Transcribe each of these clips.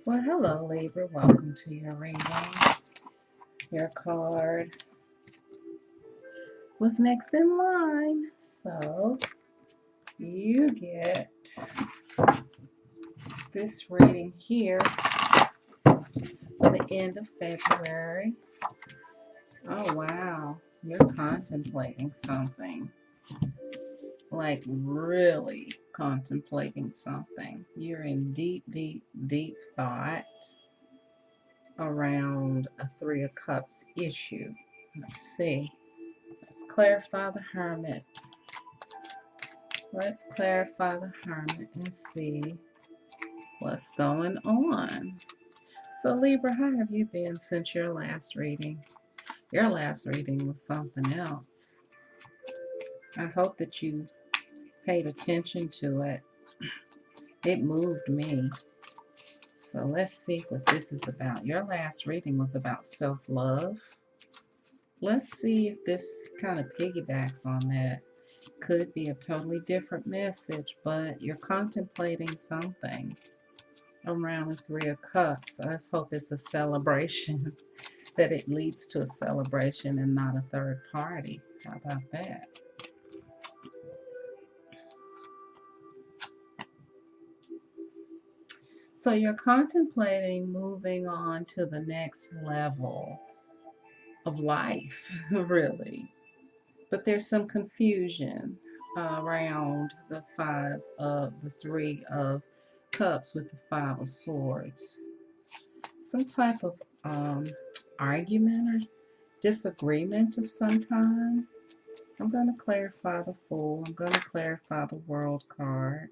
Well, hello, Libra. Welcome to your reading. Your card was next in line, so you get this reading here for the end of February. Oh, wow. You're contemplating something. Like, really contemplating something. You're in deep, deep, deep thought around a Three of Cups issue. Let's see. Let's clarify the Hermit. Let's clarify the Hermit and see what's going on. So Libra, how have you been since your last reading? Your last reading was something else. I hope that you paid attention to it. It moved me. So let's see what this is about. Your last reading was about self-love. Let's see if this kind of piggybacks on that. Could be a totally different message, but you're contemplating something around the Three of Cups. Let's hope it's a celebration, that it leads to a celebration and not a third party. How about that? So you're contemplating moving on to the next level of life, really. But there's some confusion around the Three of Cups with the Five of Swords. Some type of argument or disagreement of some kind. I'm going to clarify the Fool. I'm going to clarify the World card.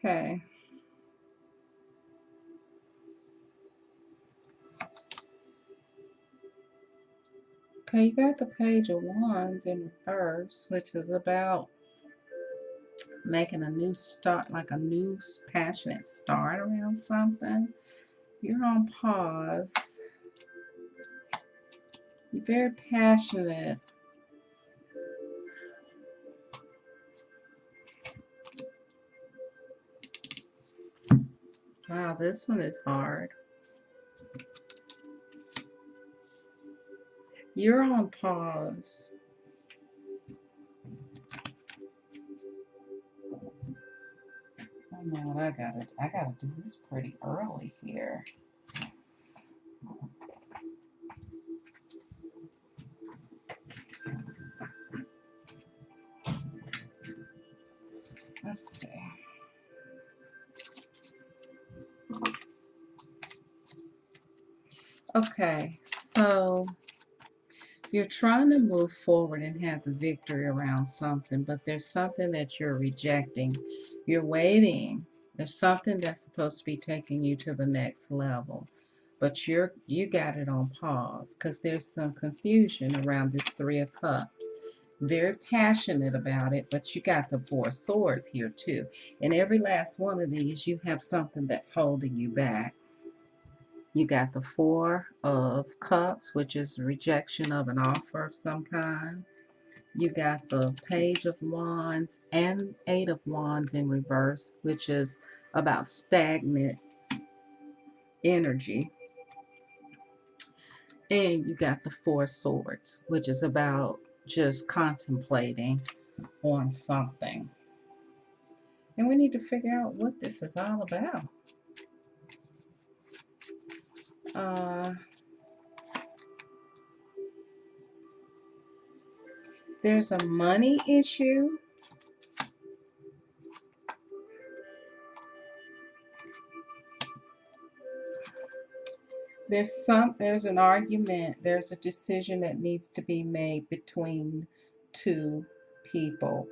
Okay. Okay, you got the Page of Wands in reverse, which is about making a new start, like a new passionate start around something. You're on pause. You're very passionate. Wow, this one is hard. You're on pause. Oh man, I gotta do this pretty early here. Let's see. Okay, so you're trying to move forward and have the victory around something, but there's something that you're rejecting. You're waiting. There's something that's supposed to be taking you to the next level, but you got it on pause because there's some confusion around this Three of Cups. Very passionate about it, but you got the Four of Swords here too. In every last one of these, you have something that's holding you back. You got the Four of Cups, which is rejection of an offer of some kind. You got the Page of Wands and Eight of Wands in reverse, which is about stagnant energy. And you got the Four of Swords, which is about just contemplating on something. And we need to figure out what this is all about. There's a money issue. There's an argument, there's a decision that needs to be made between two people.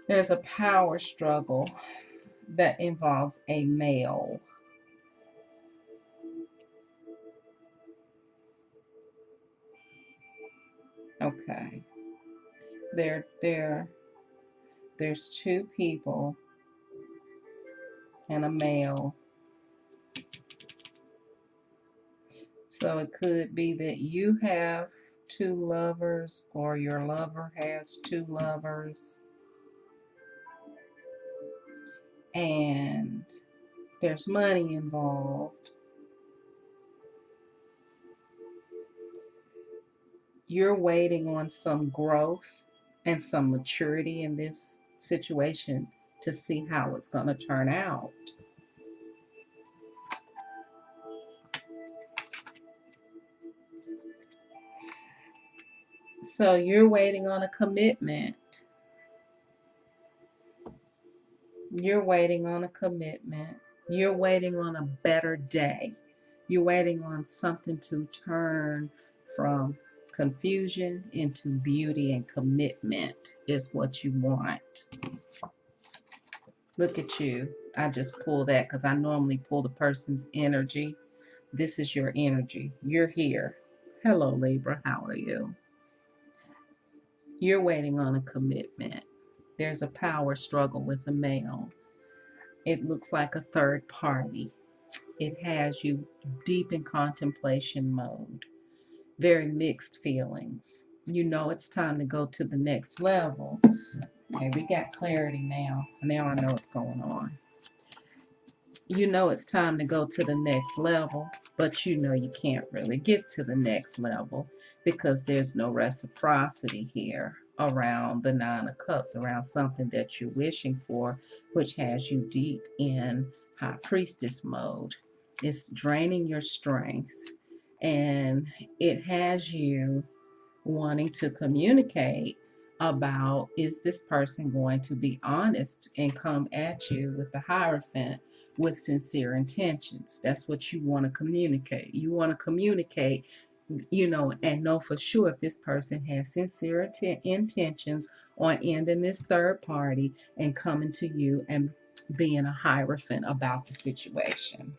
There's a power struggle that involves a male. Okay. There's two people and a male. So it could be that you have two lovers or your lover has two lovers, and there's money involved. You're waiting on some growth and some maturity in this situation to see how it's going to turn out. So you're waiting on a commitment. You're waiting on a commitment. You're waiting on a better day. You're waiting on something to turn from confusion into beauty, and commitment is what you want. Look at you. I just pull that because I normally pull the person's energy. This is your energy. You're here. Hello, Libra. How are you? You're waiting on a commitment. There's a power struggle with a male. It looks like a third party. It has you deep in contemplation mode. Very mixed feelings. You know it's time to go to the next level. Okay, we got clarity now. Now I know what's going on. You know it's time to go to the next level, but you know you can't really get to the next level because there's no reciprocity here around the Nine of Cups, around something that you're wishing for, which has you deep in High Priestess mode. It's draining your strength, and it has you wanting to communicate about, is this person going to be honest and come at you with the Hierophant with sincere intentions? That's what you want to communicate. You want to communicate, and know for sure if this person has sincere intentions on ending this third party and coming to you and being a Hierophant about the situation.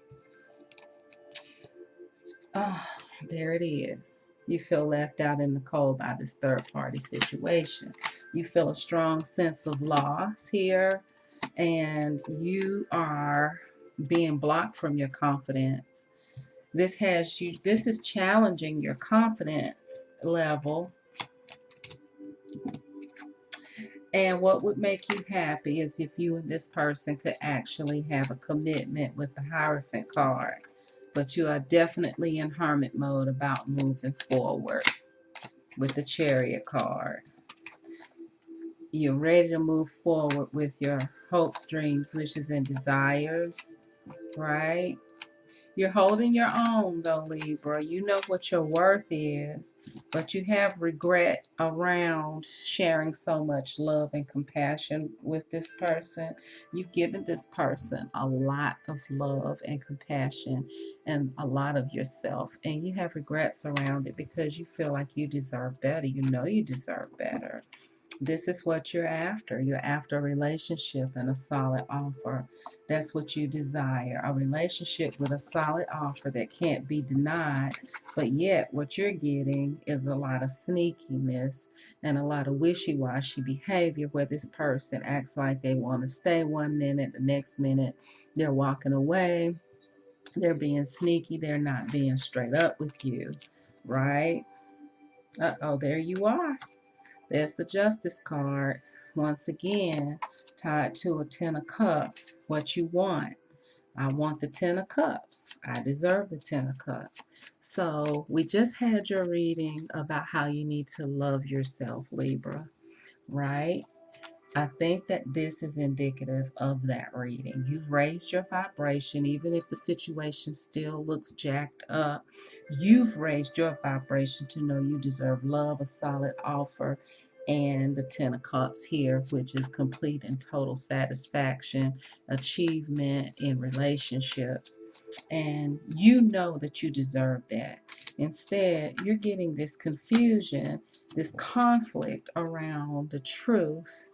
Oh, there it is. You feel left out in the cold by this third party situation. You feel a strong sense of loss here, and you are being blocked from your confidence. This is challenging your confidence level. And what would make you happy is if you and this person could actually have a commitment with the Hierophant card. But you are definitely in hermit mode about moving forward with the Chariot card. You're ready to move forward with your hopes, dreams, wishes, and desires, right? You're holding your own, though, Libra. You know what your worth is, but you have regret around sharing so much love and compassion with this person. You've given this person a lot of love and compassion and a lot of yourself, and you have regrets around it because you feel like you deserve better. You know you deserve better. This is what you're after. You're after a relationship and a solid offer. That's what you desire. A relationship with a solid offer that can't be denied. But yet, what you're getting is a lot of sneakiness and a lot of wishy-washy behavior where this person acts like they want to stay one minute, the next minute they're walking away. They're being sneaky. They're not being straight up with you, right? Uh-oh, there you are. There's the Justice card. Once again, tied to a Ten of Cups. What you want. I want the Ten of Cups. I deserve the Ten of Cups. So we just had your reading about how you need to love yourself, Libra, right? I think that this is indicative of that reading. You've raised your vibration, even if the situation still looks jacked up. You've raised your vibration to know you deserve love, a solid offer, and the Ten of Cups here, which is complete and total satisfaction, achievement in relationships. And you know that you deserve that. Instead, you're getting this confusion, this conflict around the truth,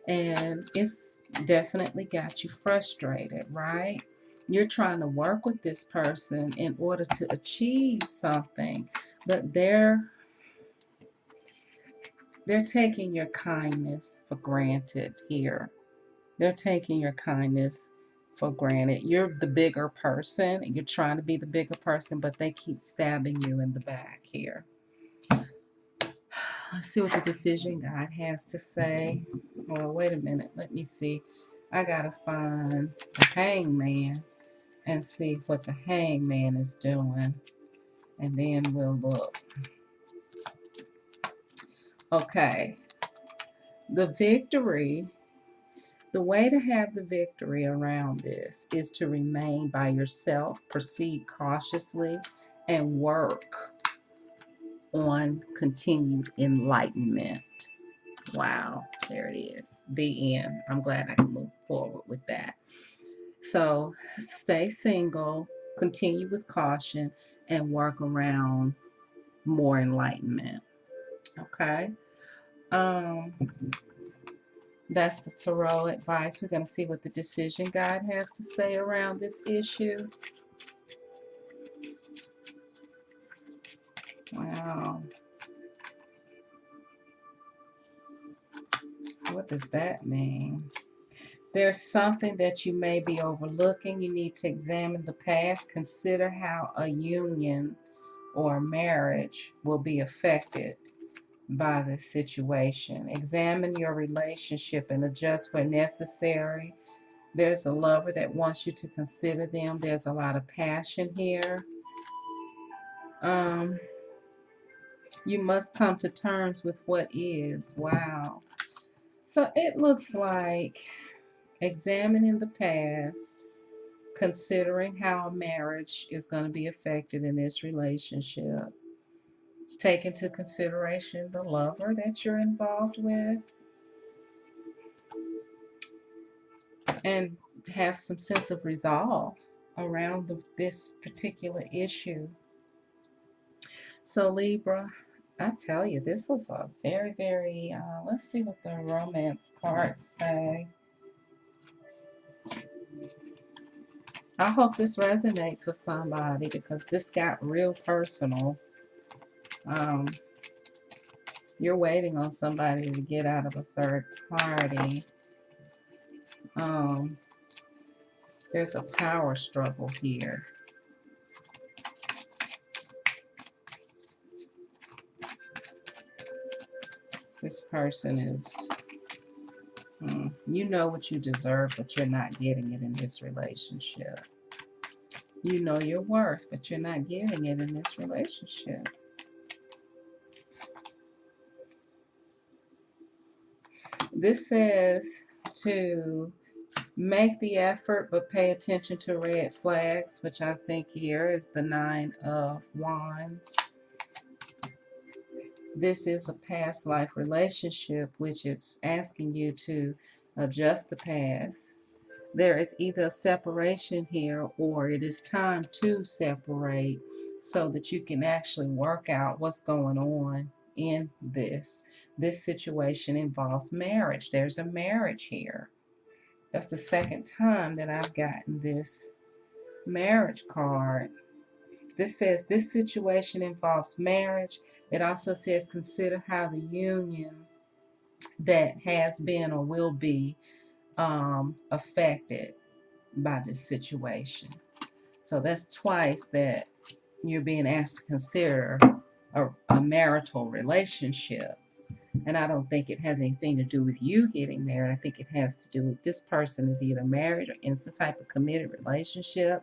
and it's definitely got you frustrated, right? You're trying to work with this person in order to achieve something, but They're taking your kindness for granted here. They're taking your kindness for granted. You're the bigger person. You're trying to be the bigger person, but they keep stabbing you in the back here. Let's see what the decision God has to say. Well, wait a minute. Let me see. I got to find the hangman and see what the hangman is doing. And then we'll look. Okay. The victory, the way to have the victory around this is to remain by yourself, proceed cautiously, and work on continued enlightenment. Wow, there it is. The end. I'm glad I can move forward with that. So stay single, continue with caution, and work around more enlightenment. Okay. Um, that's the tarot advice. We're going to see what the decision God has to say around this issue. Wow. What does that mean? There's something that you may be overlooking. You need to examine the past. Consider how a union or marriage will be affected by this situation. Examine your relationship and adjust where necessary. There's a lover that wants you to consider them. There's a lot of passion here. You must come to terms with what is. Wow. So it looks like examining the past, considering how a marriage is going to be affected in this relationship, take into consideration the lover that you're involved with, and have some sense of resolve around this particular issue. So Libra, I tell you, this was a very, very, let's see what the romance cards say. I hope this resonates with somebody because this got real personal. You're waiting on somebody to get out of a third party. There's a power struggle here. This person is, you know what you deserve, but you're not getting it in this relationship. You know your worth, but you're not getting it in this relationship. This says to make the effort, but pay attention to red flags, which I think here is the 9 of Wands. This is a past life relationship, which is asking you to adjust the past. There is either a separation here or it is time to separate so that you can actually work out what's going on in this. This situation involves marriage. There's a marriage here. That's the second time that I've gotten this marriage card. This says this situation involves marriage. It also says consider how the union that has been or will be affected by this situation. So that's twice that you're being asked to consider a marital relationship. And I don't think it has anything to do with you getting married. I think it has to do with this person is either married or in some type of committed relationship.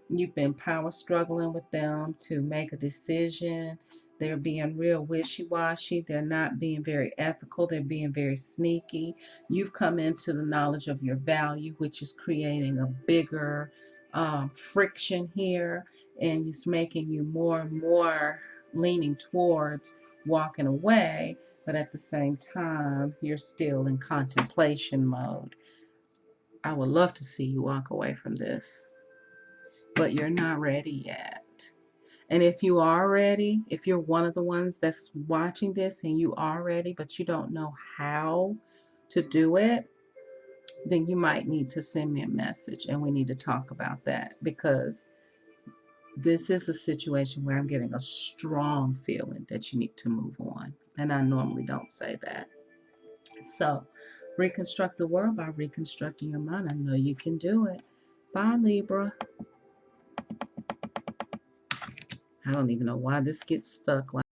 You've been power struggling with them to make a decision. They're being real wishy-washy. They're not being very ethical. They're being very sneaky. You've come into the knowledge of your value, which is creating a bigger friction here, and it's making you more and more leaning towards walking away, but at the same time, you're still in contemplation mode. I would love to see you walk away from this, but you're not ready yet. And if you are ready, if you're one of the ones that's watching this and you are ready, but you don't know how to do it, then you might need to send me a message and we need to talk about that, because this is a situation where I'm getting a strong feeling that you need to move on. And I normally don't say that. So, reconstruct the world by reconstructing your mind. I know you can do it. Bye, Libra. I don't even know why this gets stuck like